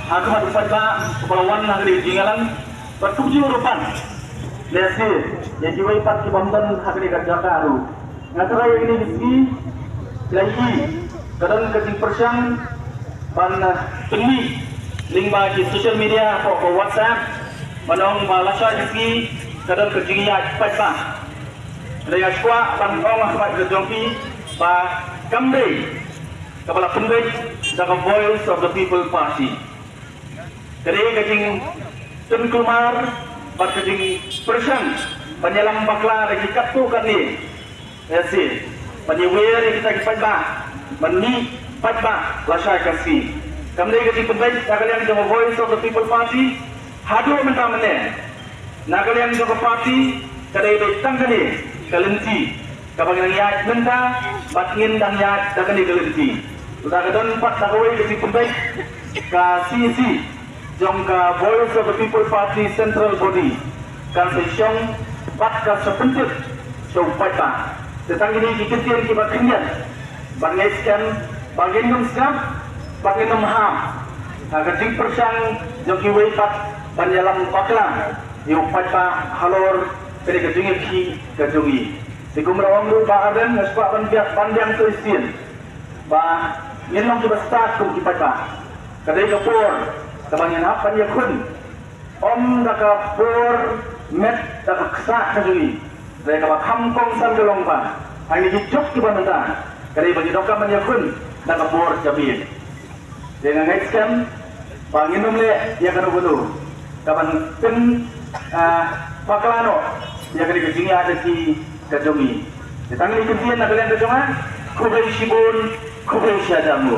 Agama tempat ba kepulauan negeri Jingalan bertujuh rupan. Lesi yang jiwai pat kibamdan negeri Gajakaru. Ngatarai ini disi lagi kadang kecing persang pan tinggi link bagi social media atau WhatsApp manong malasa disi kadang kecing ya cepat ba. Lagi aswa pan orang cepat kejongki ba kamdei kepala penggej dalam Voice of the People Party. Jadi kecing Tunkumar bat kecing persang penyelam bakla lagi katu kan ni. Yasi, penyewer yang kita kipat bah, meni pat bah, lasai kasih. Kami kecing penting, nakalian jawab Voice of the People Party, hadu mentah mana? Nakalian jawab parti, kadai betang kani, kalenti. Kapag nangyayat mentah, batngin nangyayat dakan di kalenti. Sudah kadang pat nakawai kecing penting, kasih jong ka Voice of the People Party Central Body, kan sesyong pat ka sepentit, so pat bah. Tentang ini diketian kibat kenyan, bangeskan, baginum skam, baginum ham. Kecing persang joki weipat banyalam baklang, yupat pa halor kene kejungi ki kejungi. Digumrawang lu ba adan ngaspa panjang tuisin. Ba nginong kibat start kum kipat pa. Kadai kapur, kabangin apa dia kun. Om daka pur met daka ksa kejungi. Saya kata kampung sambilong pa, ini hidup kita mentah. Kerana bagi dokter menyakun, nak kabur jabir. Dengan ngaskan, banginum le, dia kena bulu. Kapan pen pakalano, dia kena kejungi ada di kejungi. Ditangani kejungi nak kalian kejungan, kubai sibun, kubai syadamu.